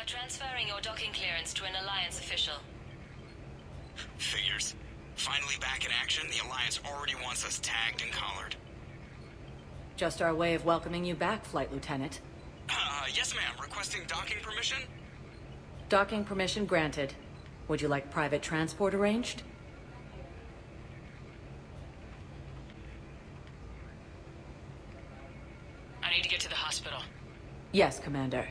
Transferring your docking clearance to an Alliance official. Figures. Finally back in action, the Alliance already wants us tagged and collared. Just our way of welcoming you back, Flight Lieutenant. Yes ma'am. Requesting docking permission? Docking permission granted. Would you like private transport arranged? I need to get to the hospital. Yes, Commander.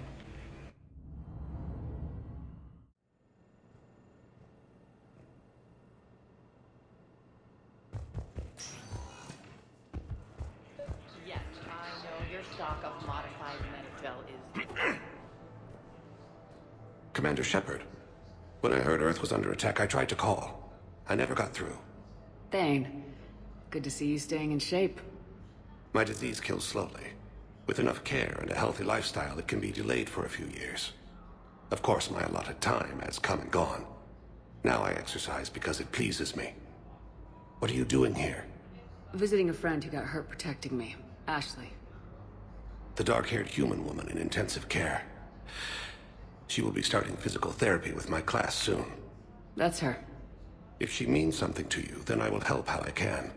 Yes, I know your stock of modified Citadel is... Commander Shepard. When I heard Earth was under attack, I tried to call. I never got through. Thane, good to see you staying in shape. My disease kills slowly. With enough care and a healthy lifestyle, it can be delayed for a few years. Of course, my allotted time has come and gone. Now I exercise because it pleases me. What are you doing here? Visiting a friend who got hurt protecting me. Ashley. The dark-haired human woman in intensive care. She will be starting physical therapy with my class soon. That's her. If she means something to you, then I will help how I can.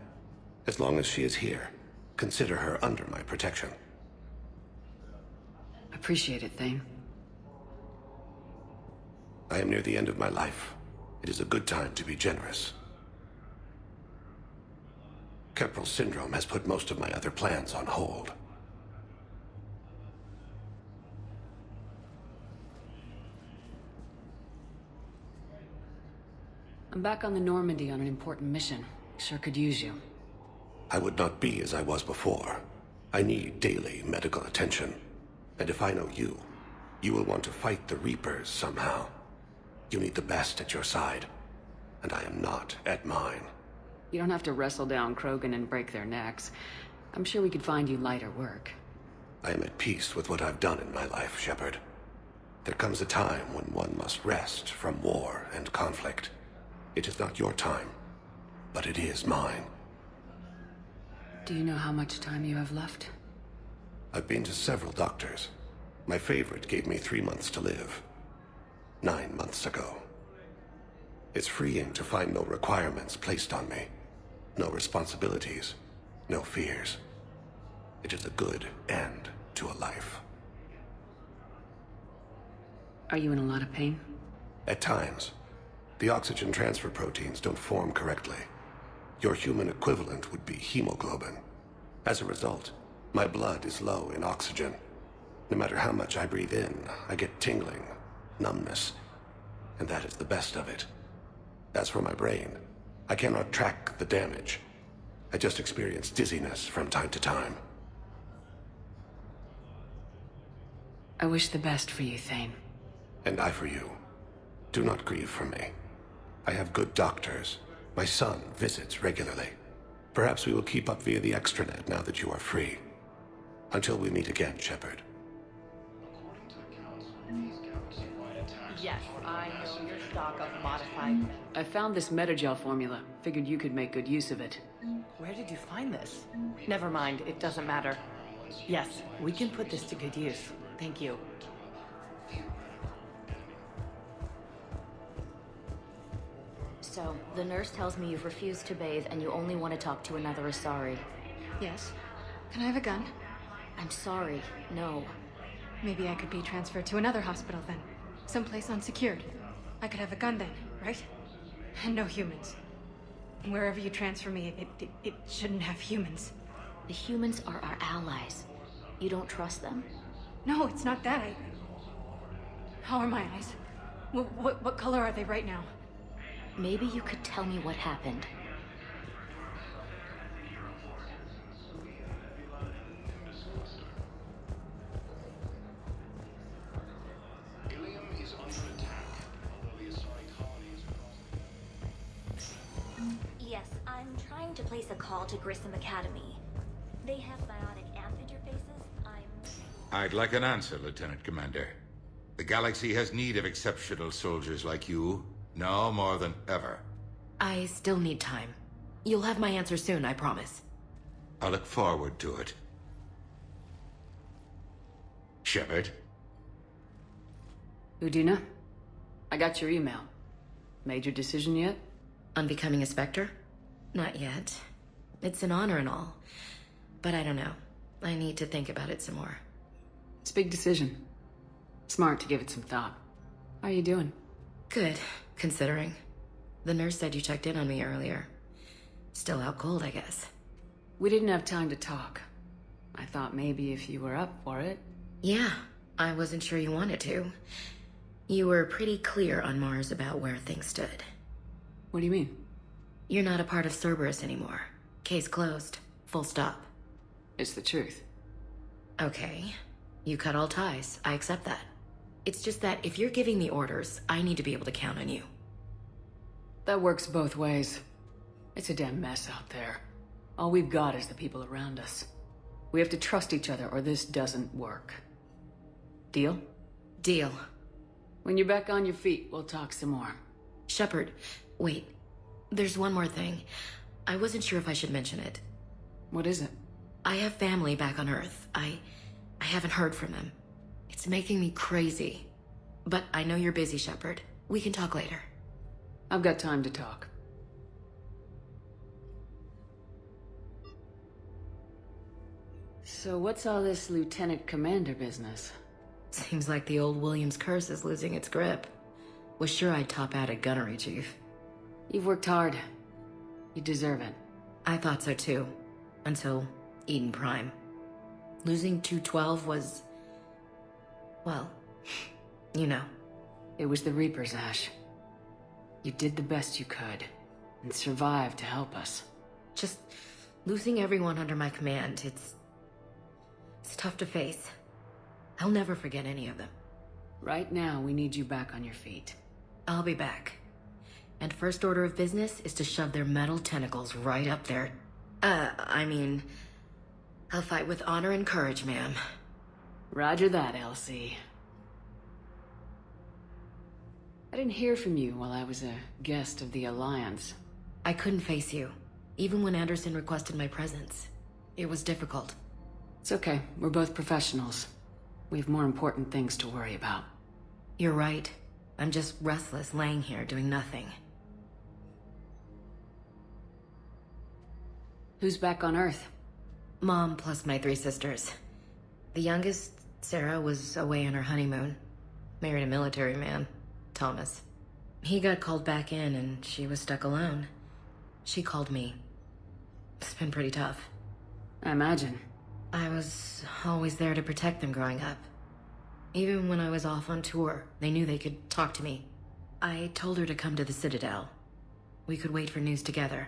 As long as she is here, consider her under my protection. Appreciate it, Thane. I am near the end of my life. It is a good time to be generous. Keppel syndrome has put most of my other plans on hold. I'm back on the Normandy on an important mission. Sure could use you. I would not be as I was before. I need daily medical attention. And if I know you, you will want to fight the Reapers somehow. You need the best at your side, and I am not at mine. You don't have to wrestle down Krogan and break their necks. I'm sure we could find you lighter work. I am at peace with what I've done in my life, Shepard. There comes a time when one must rest from war and conflict. It is not your time, but it is mine. Do you know how much time you have left? I've been to several doctors. My favorite gave me 3 months to live. 9 months ago. It's freeing to find no requirements placed on me. No responsibilities. No fears. It is a good end to a life. Are you in a lot of pain? At times. The oxygen transfer proteins don't form correctly. Your human equivalent would be hemoglobin. As a result, my blood is low in oxygen. No matter how much I breathe in, I get tingling, numbness, and that is the best of it. As for my brain, I cannot track the damage. I just experience dizziness from time to time. I wish the best for you, Thane. And I for you. Do not grieve for me. I have good doctors. My son visits regularly. Perhaps we will keep up via the extranet now that you are free. Until we meet again, Shepard. Yes, I know your stock of modified... I found this Metagel formula. Figured you could make good use of it. Where did you find this? Never mind, it doesn't matter. Yes, we can put this to good use. Thank you. So, the nurse tells me you've refused to bathe and you only want to talk to another Asari. Yes. Can I have a gun? I'm sorry, no. Maybe I could be transferred to another hospital then. Someplace unsecured. I could have a gun then, right? And no humans. Wherever you transfer me, it shouldn't have humans. The humans are our allies. You don't trust them? No, it's not that. How are my eyes? What color are they right now? Maybe you could tell me what happened. Yes, I'm trying to place a call to Grissom Academy. They have biotic amp interfaces. I'd like an answer, Lieutenant Commander. The galaxy has need of exceptional soldiers like you, now more than ever. I still need time. You'll have my answer soon, I promise. I look forward to it. Shepard? Udina, I got your email. Made your decision yet? On becoming a Spectre? Not yet. It's an honor and all. But I don't know. I need to think about it some more. It's a big decision. Smart to give it some thought. How are you doing? Good, considering. The nurse said you checked in on me earlier. Still out cold, I guess. We didn't have time to talk. I thought maybe if you were up for it. Yeah, I wasn't sure you wanted to. You were pretty clear on Mars about where things stood. What do you mean? You're not a part of Cerberus anymore. Case closed. Full stop. It's the truth. Okay. You cut all ties. I accept that. It's just that if you're giving me orders, I need to be able to count on you. That works both ways. It's a damn mess out there. All we've got is the people around us. We have to trust each other or this doesn't work. Deal? Deal. When you're back on your feet, we'll talk some more. Shepard, wait. There's one more thing. I wasn't sure if I should mention it. What is it? I have family back on Earth. I haven't heard from them. It's making me crazy. But I know you're busy, Shepard. We can talk later. I've got time to talk. So what's all this Lieutenant Commander business? Seems like the old Williams curse is losing its grip. Was sure I'd top out at gunnery, Chief. You've worked hard. You deserve it. I thought so too. Until Eden Prime. Losing 212 was... well, you know. It was the Reapers, Ash. You did the best you could, and survived to help us. Just losing everyone under my command, it's tough to face. I'll never forget any of them. Right now, we need you back on your feet. I'll be back. And first order of business is to shove their metal tentacles right up there. I'll fight with honor and courage, ma'am. Roger that, Elsie. I didn't hear from you while I was a guest of the Alliance. I couldn't face you, even when Anderson requested my presence. It was difficult. It's okay. We're both professionals. We have more important things to worry about. You're right. I'm just restless, laying here, doing nothing. Who's back on Earth? Mom plus my 3 sisters. The youngest, Sarah, was away on her honeymoon. Married a military man, Thomas. He got called back in and she was stuck alone. She called me. It's been pretty tough. I imagine. I was always there to protect them growing up. Even when I was off on tour, they knew they could talk to me. I told her to come to the Citadel. We could wait for news together.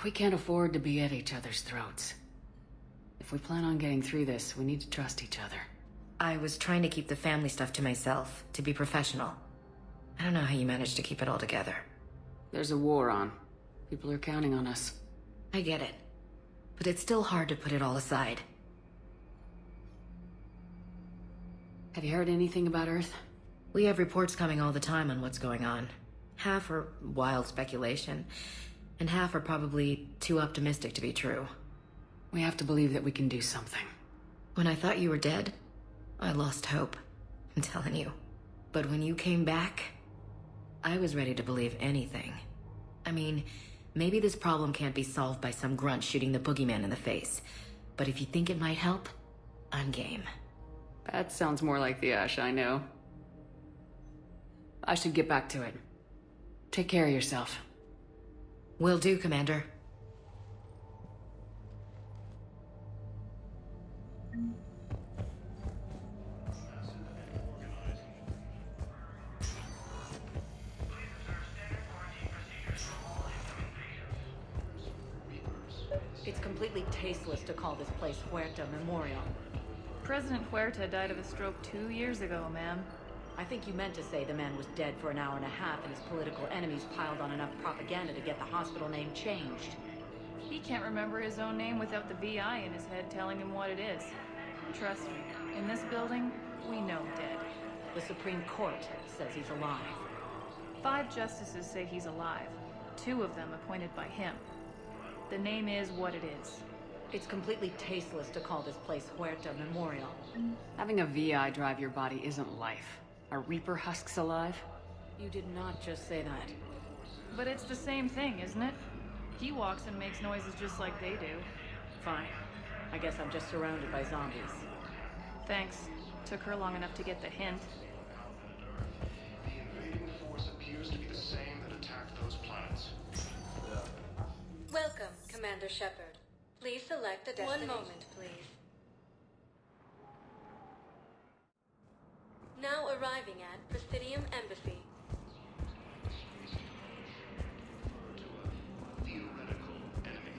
We can't afford to be at each other's throats. If we plan on getting through this, we need to trust each other. I was trying to keep the family stuff to myself, to be professional. I don't know how you managed to keep it all together. There's a war on. People are counting on us. I get it. But it's still hard to put it all aside. Have you heard anything about Earth? We have reports coming all the time on what's going on. Half are wild speculation, and half are probably too optimistic to be true. We have to believe that we can do something. When I thought you were dead, I lost hope. I'm telling you. But when you came back, I was ready to believe anything. I mean, maybe this problem can't be solved by some grunt shooting the boogeyman in the face. But if you think it might help, I'm game. That sounds more like the Ash I know. I should get back to it. Take care of yourself. Will do, Commander. It's completely tasteless to call this place Huerta Memorial. President Huerta died of a stroke 2 years ago, ma'am. I think you meant to say the man was dead for an hour and a half and his political enemies piled on enough propaganda to get the hospital name changed. He can't remember his own name without the BI in his head telling him what it is. Trust me, in this building, we know dead. The Supreme Court says he's alive. 5 justices say he's alive, 2 of them appointed by him. The name is what it is. It's completely tasteless to call this place Huerta Memorial. Having a VI drive your body isn't life. Are Reaper husks alive? You did not just say that. But it's the same thing, isn't it? He walks and makes noises just like they do. Fine. I guess I'm just surrounded by zombies. Thanks. Took her long enough to get the hint. The invading force appears to be the same that attacked those planets. Welcome, Commander Shepard. Please select a destination. 1 moment, please. Now arriving at Presidium Embassy. Theoretical enemy.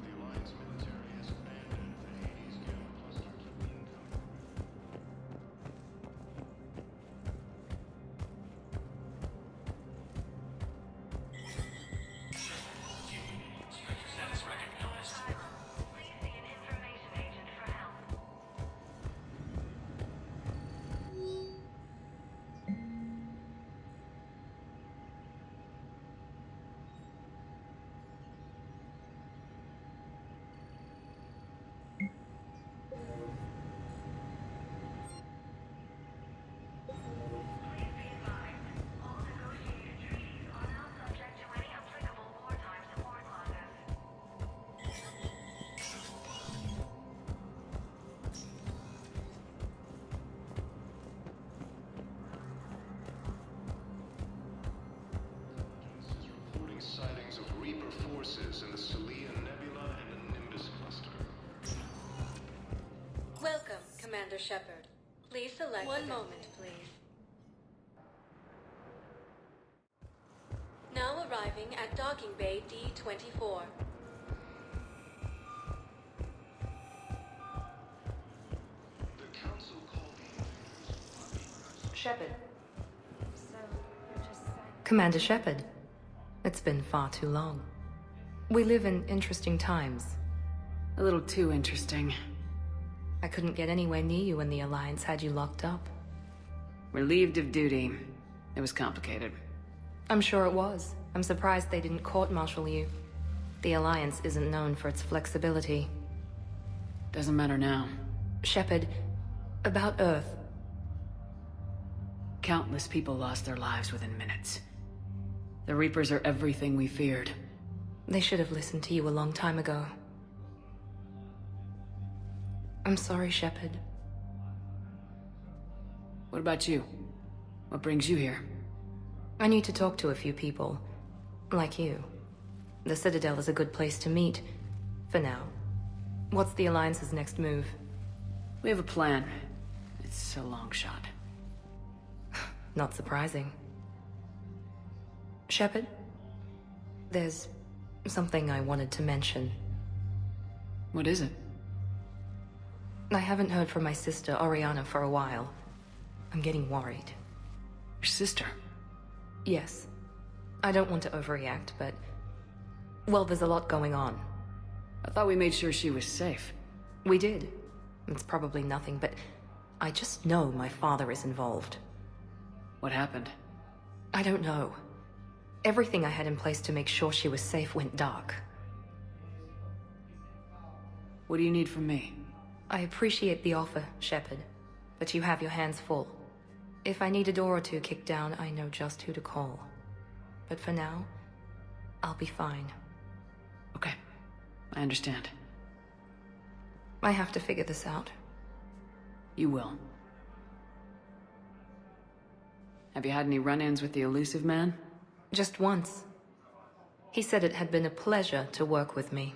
The Alliance military has abandoned the Hades Gamma cluster to income. Status recognized. Please see an information agent for help. Please be advised, all negotiated treaties are now subject to any applicable wartime support clauses. Is reporting sightings of Reaper forces in the Celia Nebula and the Nimbus cluster. Welcome, Commander Shepard. Please select 1 moment, please. Now arriving at Docking Bay D-24. The Council called me. Shepard. So, you're just saying... Commander Shepard, it's been far too long. We live in interesting times. A little too interesting. I couldn't get anywhere near you when the Alliance had you locked up. Relieved of duty. It was complicated. I'm sure it was. I'm surprised they didn't court-martial you. The Alliance isn't known for its flexibility. Doesn't matter now. Shepard, about Earth. Countless people lost their lives within minutes. The Reapers are everything we feared. They should have listened to you a long time ago. I'm sorry, Shepard. What about you? What brings you here? I need to talk to a few people. Like you. The Citadel is a good place to meet. For now. What's the Alliance's next move? We have a plan. It's a long shot. Not surprising. Shepard? There's something I wanted to mention. What is it? I haven't heard from my sister, Oriana, for a while. I'm getting worried. Your sister? Yes. I don't want to overreact, but... well, there's a lot going on. I thought we made sure she was safe. We did. It's probably nothing, but... I just know my father is involved. What happened? I don't know. Everything I had in place to make sure she was safe went dark. What do you need from me? I appreciate the offer, Shepard, but you have your hands full. If I need a door or two kicked down, I know just who to call. But for now, I'll be fine. Okay, I understand. I have to figure this out. You will. Have you had any run-ins with the elusive man? Just once. He said it had been a pleasure to work with me,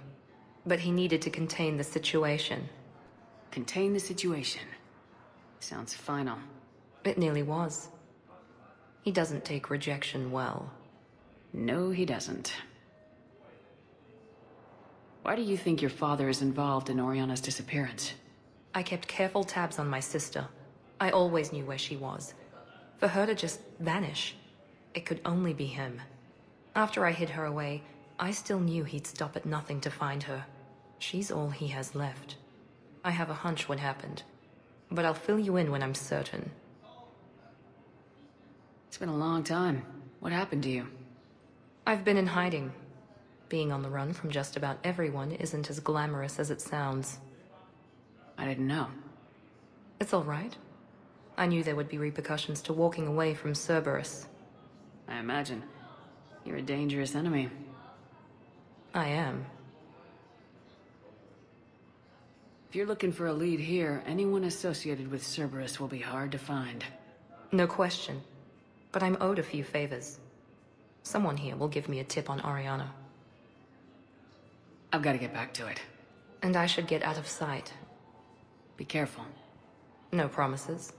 but he needed to contain the situation. Contain the situation. Sounds final. It nearly was. He doesn't take rejection well. No, he doesn't. Why do you think your father is involved in Oriana's disappearance? I kept careful tabs on my sister. I always knew where she was. For her to just vanish, it could only be him. After I hid her away, I still knew he'd stop at nothing to find her. She's all he has left. I have a hunch what happened, but I'll fill you in when I'm certain. It's been a long time. What happened to you? I've been in hiding. Being on the run from just about everyone isn't as glamorous as it sounds. I didn't know. It's all right. I knew there would be repercussions to walking away from Cerberus. I imagine. You're a dangerous enemy. I am. If you're looking for a lead here, anyone associated with Cerberus will be hard to find. No question. But I'm owed a few favors. Someone here will give me a tip on Ariana. I've got to get back to it. And I should get out of sight. Be careful. No promises.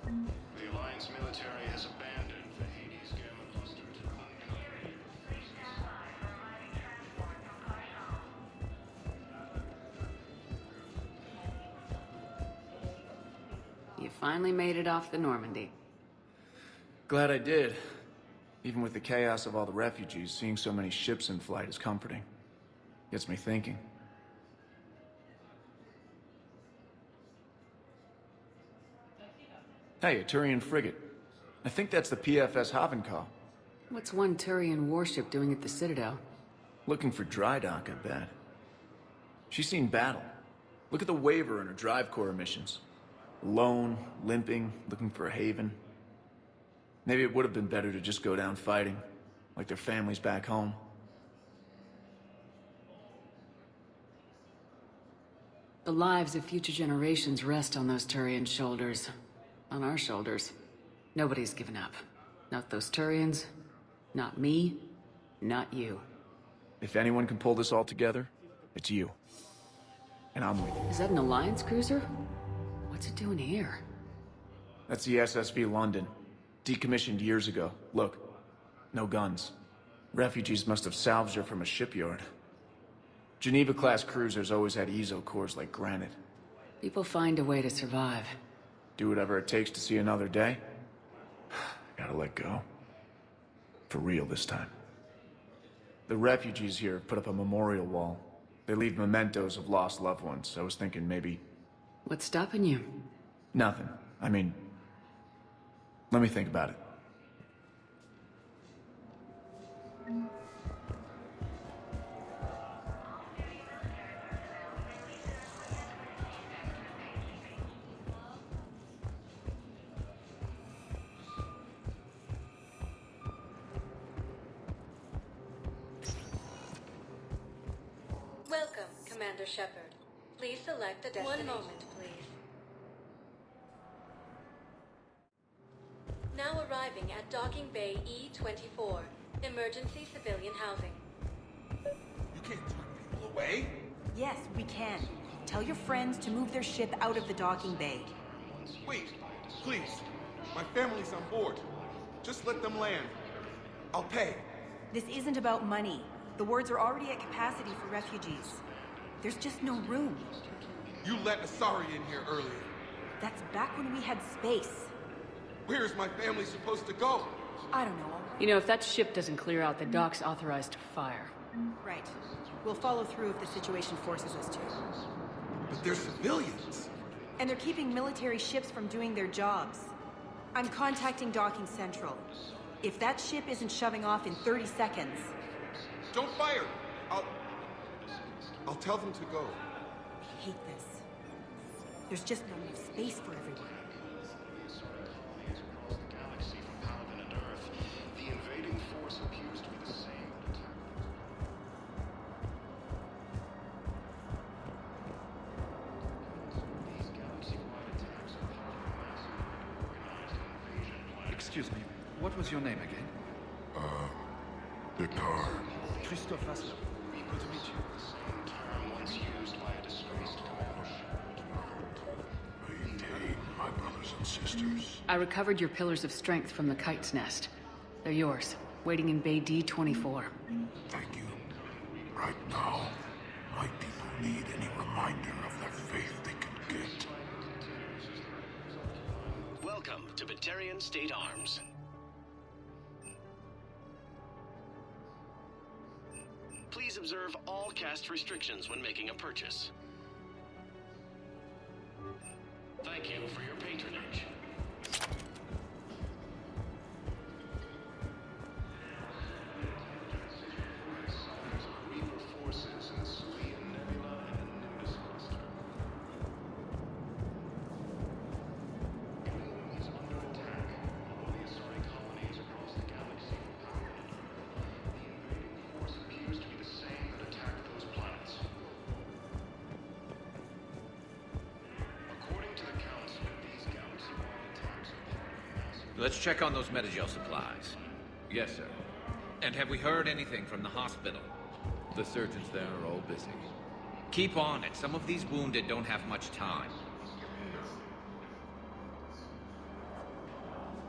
The Alliance military has abandoned the Hades Gamma cluster to You finally made it off the Normandy. Glad I did. Even with the chaos of all the refugees, seeing so many ships in flight is comforting. Gets me thinking. Hey, a Turian frigate. I think that's the PFS Havenkau. What's one Turian warship doing at the Citadel? Looking for dry dock, I bet. She's seen battle. Look at the waiver in her drive core missions. Alone, limping, looking for a haven. Maybe it would have been better to just go down fighting, like their families back home. The lives of future generations rest on those Turian shoulders. On our shoulders. Nobody's given up. Not those Turians, not me, not you. If anyone can pull this all together, it's you. And I'm with you. Is that an Alliance cruiser? What's it doing here? That's the SSV London. Decommissioned years ago. Look, no guns. Refugees must have salvaged her from a shipyard. Geneva-class cruisers always had ezo cores like granite. People find a way to survive. Do whatever it takes to see another day. Gotta let go. For real this time. The refugees here have put up a memorial wall. They leave mementos of lost loved ones. I was thinking maybe... What's stopping you? Nothing. I mean... Let me think about it. Welcome, Commander Shepard. Please select a destination. 1 moment, please. Now arriving at Docking Bay E-24. Emergency civilian housing. You can't turn people away. Yes, we can. Tell your friends to move their ship out of the docking bay. Wait, please. My family's on board. Just let them land. I'll pay. This isn't about money. The wards are already at capacity for refugees. There's just no room. You let Asari in here earlier. That's back when we had space. Where is my family supposed to go? I don't know. You know, if that ship doesn't clear out, the dock's authorized to fire. Right. We'll follow through if the situation forces us to. But they're civilians. And they're keeping military ships from doing their jobs. I'm contacting Docking Central. If that ship isn't shoving off in 30 seconds... Don't fire! I'll tell them to go. I hate this. There's just not enough space for everyone. The invading force appears to be the same. These galaxy-wide attacks are part of a massive organized invasion plan. Excuse me, what was your name again? Victor. Christophe Asler. Good to meet you. The same term once used by a disgraced commander. Maintain my brothers and sisters. I recovered your pillars of strength from the kite's nest. They're yours, waiting in Bay D-24. Thank you. Right now, my people need any reminder of their faith they can get. Welcome to Batarian State Arms. Please observe all caste restrictions when making a purchase. Thank you for your patronage. Let's check on those Metagel supplies. Yes, sir. And have we heard anything from the hospital? The surgeons there are all busy. Keep on it. Some of these wounded don't have much time.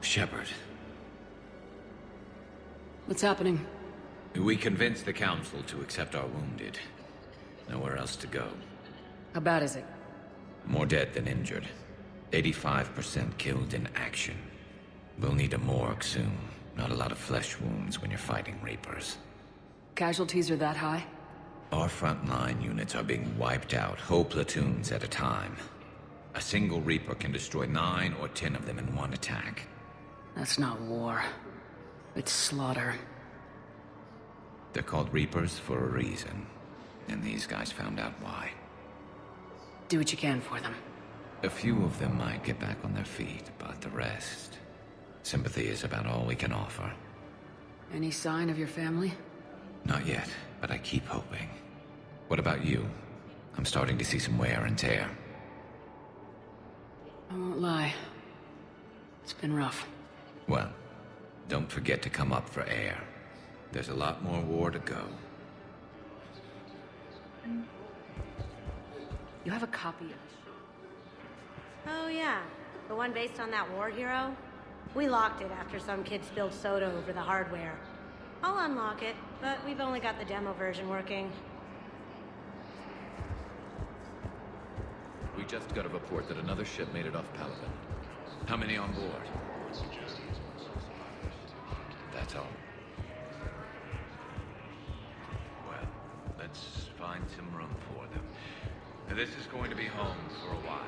Shepard. What's happening? We convinced the Council to accept our wounded. Nowhere else to go. How bad is it? More dead than injured. 85% killed in action. We'll need a morgue soon. Not a lot of flesh wounds when you're fighting Reapers. Casualties are that high? Our frontline units are being wiped out, whole platoons at a time. A single Reaper can destroy 9 or 10 of them in one attack. That's not war. It's slaughter. They're called Reapers for a reason. And these guys found out why. Do what you can for them. A few of them might get back on their feet, but the rest... Sympathy is about all we can offer. Any sign of your family? Not yet, but I keep hoping. What about you? I'm starting to see some wear and tear. I won't lie. It's been rough. Well, don't forget to come up for air. There's a lot more war to go. You have a copy of... Oh yeah, the one based on that war hero? We locked it after some kid spilled soda over the hardware. I'll unlock it, but we've only got the demo version working. We just got a report that another ship made it off Paladin. How many on board? That's all. Well, let's find some room for them. Now, this is going to be home for a while.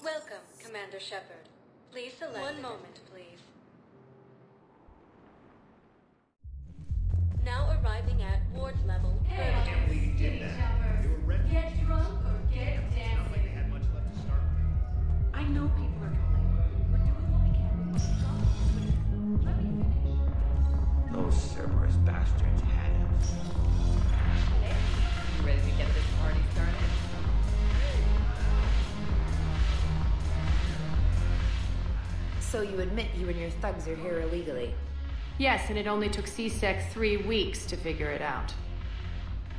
Welcome, Commander Shepard. Please select... One moment, please. Now arriving at ward level. We did that. They were ready. Get drunk or get dancing. Not like they had much left to start with. I know people are calling. We're doing what we can. Let me finish. Those Cerberus bastards had us. Hey, you ready to get this party started? So you admit you and your thugs are here illegally? Yes, and it only took C-Sec 3 weeks to figure it out.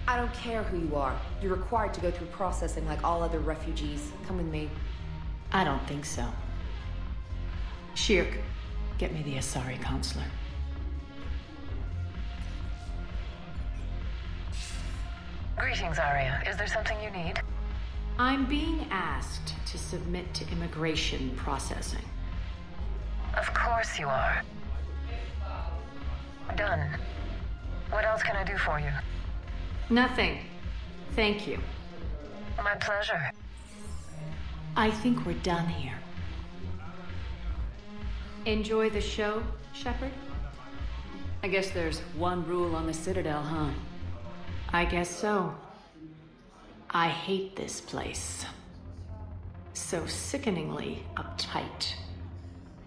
I don't care who you are. You're required to go through processing like all other refugees. Come with me. I don't think so. Shirk, get me the Asari counselor. Greetings, Arya. Is there something you need? I'm being asked to submit to immigration processing. Of course you are. Done. What else can I do for you? Nothing. Thank you. My pleasure. I think we're done here. Enjoy the show, Shepard? I guess there's one rule on the Citadel, huh? I guess so. I hate this place. So sickeningly uptight.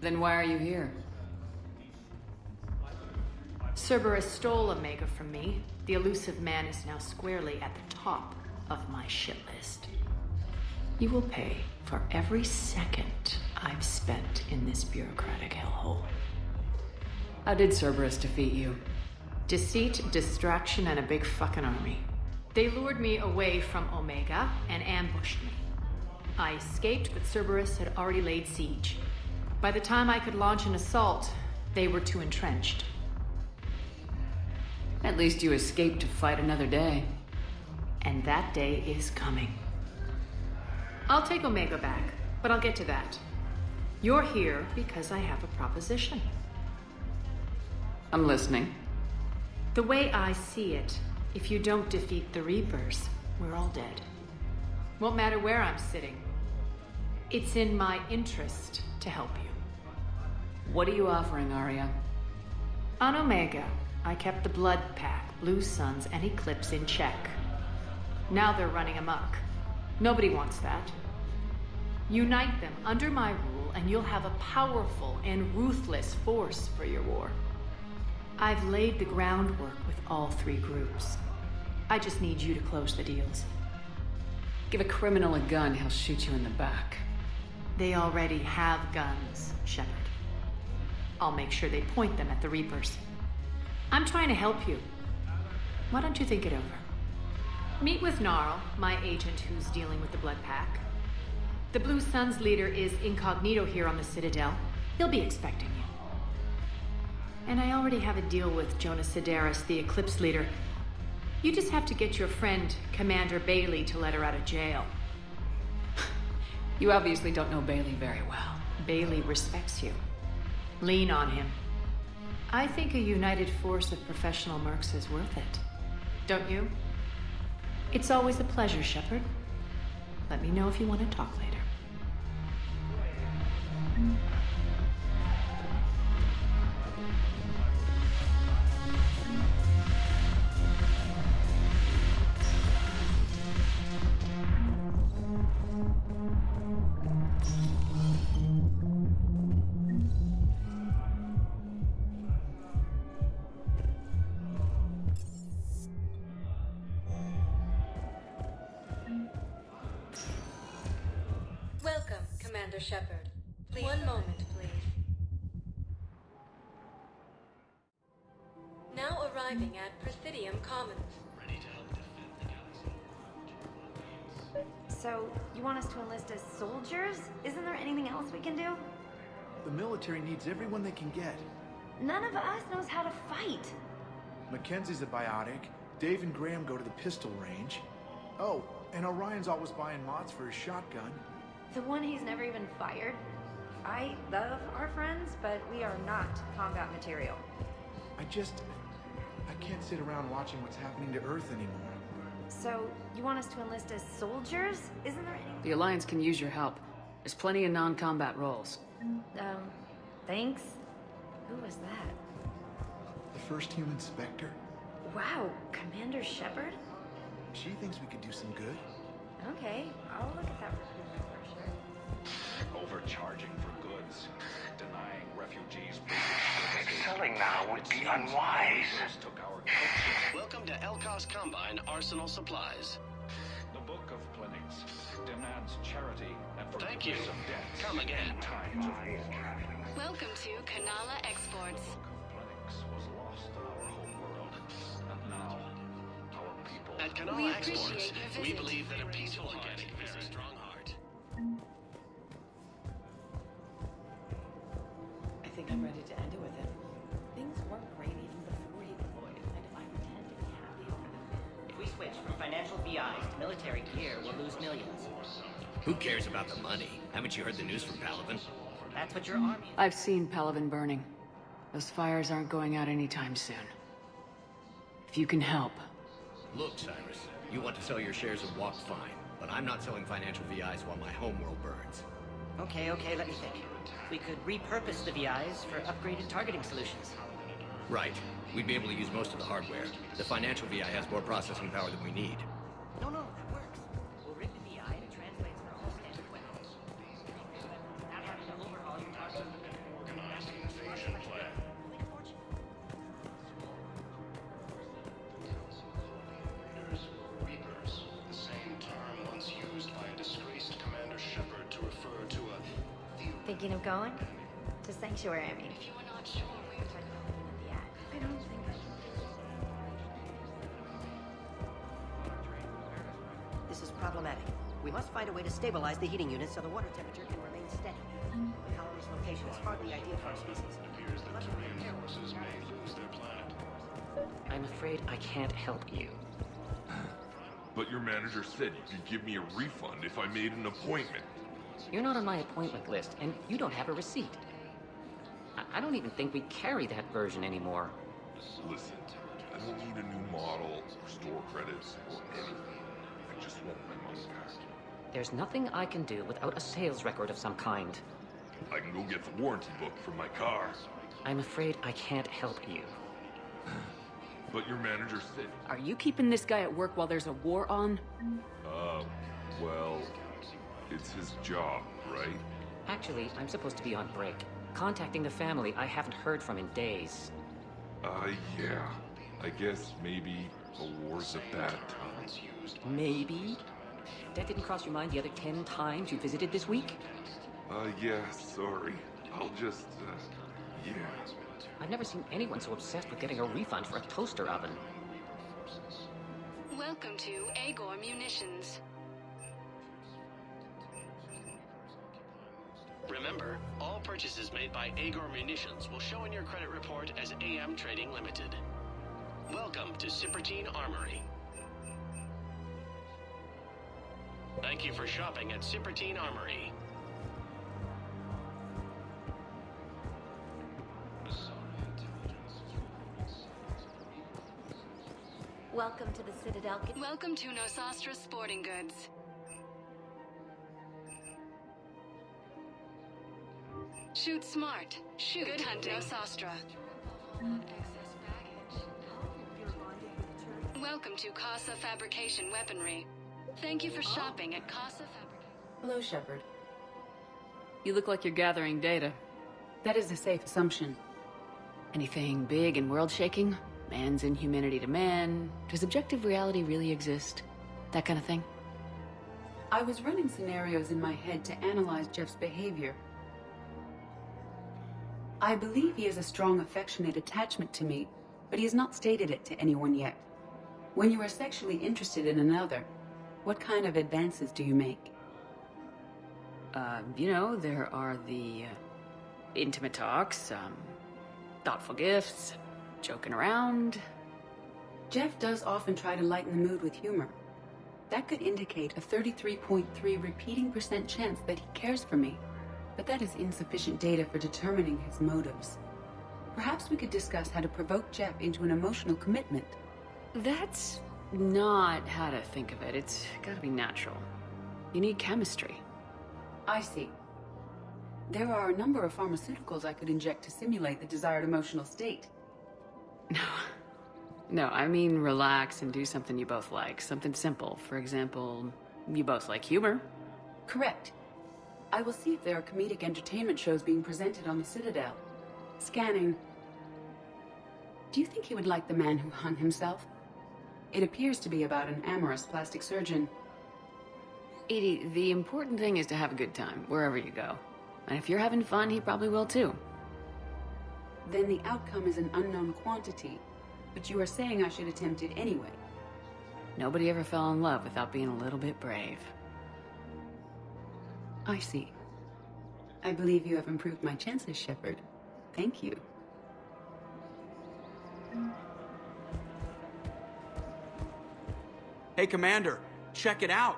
Then why are you here? Cerberus stole Omega from me. The elusive man is now squarely at the top of my shit list. You will pay for every second I've spent in this bureaucratic hellhole. How did Cerberus defeat you? Deceit, distraction, and a big fucking army. They lured me away from Omega and ambushed me. I escaped, but Cerberus had already laid siege. By the time I could launch an assault, they were too entrenched. At least you escaped to fight another day. And that day is coming. I'll take Omega back, but I'll get to that. You're here because I have a proposition. I'm listening. The way I see it, if you don't defeat the Reapers, we're all dead. Won't matter where I'm sitting. It's in my interest to help you. What are you offering, Arya? On Omega, I kept the Blood Pack, Blue Suns, and Eclipse in check. Now they're running amok. Nobody wants that. Unite them under my rule, and you'll have a powerful and ruthless force for your war. I've laid the groundwork with all three groups. I just need you to close the deals. Give a criminal a gun, he'll shoot you in the back. They already have guns, Shepard. I'll make sure they point them at the Reapers. I'm trying to help you. Why don't you think it over? Meet with Gnarl, my agent who's dealing with the Blood Pack. The Blue Suns leader is incognito here on the Citadel. He'll be expecting you. And I already have a deal with Jonas Sidaris, the Eclipse leader. You just have to get your friend, Commander Bailey, to let her out of jail. You obviously don't know Bailey very well. Bailey respects you. Lean on him. I think a united force of professional mercs is worth it. Don't you? It's always a pleasure, Shepard. Let me know if you want to talk later. Welcome, Commander Shepard. Please. One moment, please. Now arriving at Presidium Commons. Ready to help defend the galaxy. So, you want us to enlist as soldiers? Isn't there anything else we can do? The military needs everyone they can get. None of us knows how to fight. Mackenzie's a biotic. Dave and Graham go to the pistol range. Oh, and Orion's always buying mods for his shotgun. The one he's never even fired? I love our friends, but we are not combat material. I can't sit around watching what's happening to Earth anymore. So, you want us to enlist as soldiers? Isn't there any... The Alliance can use your help. There's plenty of non-combat roles. Thanks. Who was that? The first human Spectre? Wow, Commander Shepard? She thinks we could do some good. Okay, I'll look at that recruitment brochure. Overcharging for goods, denying refugees. Selling now would be unwise. Welcome to Elkos Combine Arsenal Supplies. The Book of Clinics demands charity and Thank you. forgiveness of debts. Come again. In times of war. Welcome to Kanala Exports. Clinics was lost in our home world, and now our people. At We Canola appreciate Exports, your we visit. believe that a peaceful heart is a strong heart. I think I'm ready to end it with him. Things weren't great even before he deployed, and if I pretend to be happy over the If we switch from financial VIs to military gear, we'll lose millions. Who cares about the money? Haven't you heard the news from Palaven? That's what your army is. I've seen Palaven burning. Those fires aren't going out anytime soon. If you can help. Look, Cyrus, you want to sell your shares of Walk fine, but I'm not selling financial VIs while my homeworld burns. Okay, let me think. We could repurpose the VIs for upgraded targeting solutions. Right. We'd be able to use most of the hardware. The financial VI has more processing power than we need. No, that works. We'll rig the VI and it translates for all standard weapons. Not having to overhaul your target. Organized invasion plan. Reapers, the same term once used by a disgraced Commander Shepard to refer to a Thinking of going? To Sanctuary, I mean. If you were not sure, we were talking Yeah, I don't think I should. This is problematic. We must find a way to stabilize the heating units so the water temperature can remain steady. The colony's location is hardly ideal for our species. It appears that terrain forces may lose their planet. I'm afraid I can't help you. But your manager said you could give me a refund if I made an appointment. You're not on my appointment list, and you don't have a receipt. I don't even think we carry that version anymore. Listen, I don't need a new model or store credits or anything. I just want my money back. There's nothing I can do without a sales record of some kind. I can go get the warranty book from my car. I'm afraid I can't help you. But your manager's sick. Are you keeping this guy at work while there's a war on? Well, it's his job, right? Actually, I'm supposed to be on break. Contacting the family I haven't heard from in days. Yeah. I guess maybe a war's a bad time. Maybe? That didn't cross your mind the other 10 times you visited this week? Yeah, sorry. I'll just, yeah. I've never seen anyone so obsessed with getting a refund for a toaster oven. Welcome to Agor Munitions. Remember, all purchases made by Agor Munitions will show in your credit report as AM Trading Limited. Welcome to Citadel Armory. Thank you for shopping at Citadel Armory. Welcome to the Citadel. Welcome to Nosastra Sporting Goods. Shoot smart. Shoot. Good hunting. Nosastra. Welcome to Casa Fabrication Weaponry. Thank you for shopping at Casa Fabrication. Hello, Shepard. You look like you're gathering data. That is a safe assumption. Anything big and world-shaking? Man's inhumanity to man? Does objective reality really exist? That kind of thing? I was running scenarios in my head to analyze Jeff's behavior. I believe he has a strong affectionate attachment to me, but he has not stated it to anyone yet. When you are sexually interested in another, what kind of advances do you make? There are the intimate talks, thoughtful gifts, joking around. Jeff does often try to lighten the mood with humor. That could indicate a 33.3 repeating % chance that he cares for me, but that is insufficient data for determining his motives. Perhaps we could discuss how to provoke Jeff into an emotional commitment. That's not how to think of it. It's gotta be natural. You need chemistry. I see. There are a number of pharmaceuticals I could inject to simulate the desired emotional state. No, I mean relax and do something you both like. Something simple. For example, you both like humor. Correct. I will see if there are comedic entertainment shows being presented on the Citadel. Scanning. Do you think he would like The Man Who Hung Himself? It appears to be about an amorous plastic surgeon. Edie, the important thing is to have a good time, wherever you go. And if you're having fun, he probably will too. Then the outcome is an unknown quantity, but you are saying I should attempt it anyway. Nobody ever fell in love without being a little bit brave. I see. I believe you have improved my chances, Shepard. Thank you. Hey, Commander, check it out.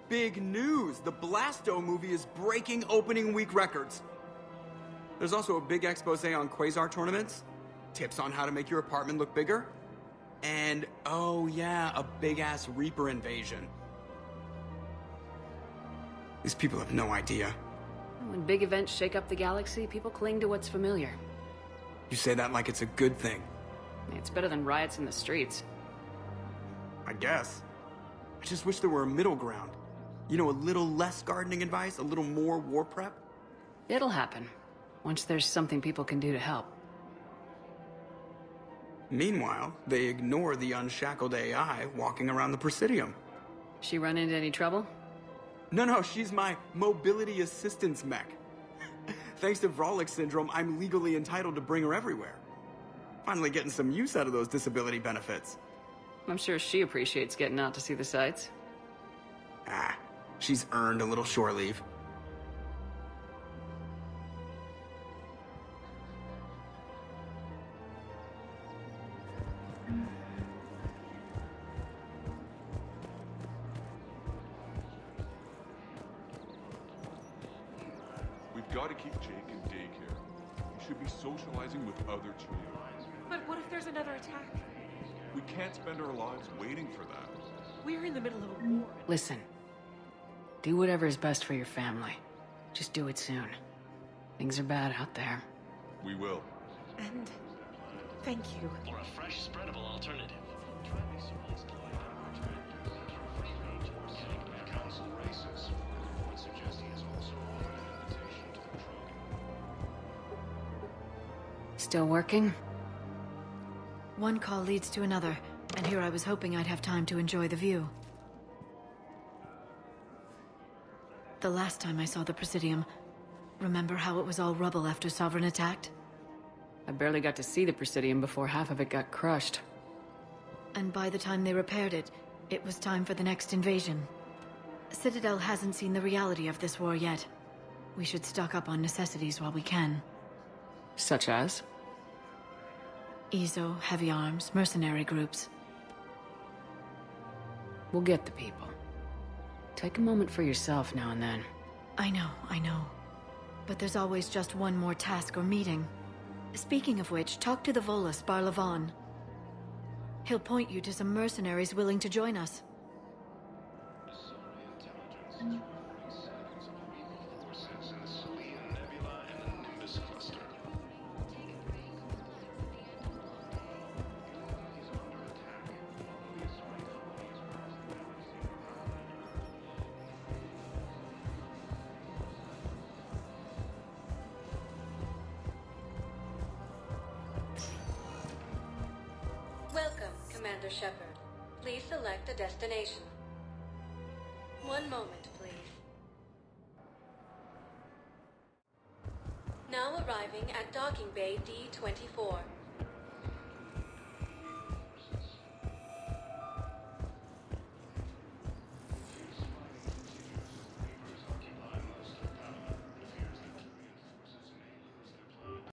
Big news! The Blasto movie is breaking opening week records. There's also a big expose on Quasar tournaments, tips on how to make your apartment look bigger, and, oh yeah, a big-ass Reaper invasion. These people have no idea. When big events shake up the galaxy, people cling to what's familiar. You say that like it's a good thing. It's better than riots in the streets. I guess. I just wish there were a middle ground. You know, a little less gardening advice, a little more war prep. It'll happen, once there's something people can do to help. Meanwhile, they ignore the unshackled AI walking around the Presidium. She run into any trouble? No, she's my mobility assistance mech. Thanks to Vrolic syndrome, I'm legally entitled to bring her everywhere. Finally getting some use out of those disability benefits. I'm sure she appreciates getting out to see the sights. She's earned a little shore leave. We've got to keep Jake in daycare. He should be socializing with other children. But what if there's another attack? We can't spend our lives waiting for that. We're in the middle of a war. Listen. Do whatever is best for your family. Just do it soon. Things are bad out there. We will. And thank you. Or a fresh, spreadable alternative. Council races. Reports suggest he has also offered an invitation to the drug. Still working? One call leads to another, and here I was hoping I'd have time to enjoy the view. The last time I saw the Presidium, remember how it was all rubble after Sovereign attacked? I barely got to see the Presidium before half of it got crushed. And by the time they repaired it, it was time for the next invasion. Citadel hasn't seen the reality of this war yet. We should stock up on necessities while we can. Such as? EZO, heavy arms, mercenary groups. We'll get the people. Take a moment for yourself now and then. I know. But there's always just one more task or meeting. Speaking of which, talk to the Volus, Barlavan. He'll point you to some mercenaries willing to join us. Welcome, Commander Shepard. Please select a destination. One moment, please. Now arriving at Docking Bay D-24.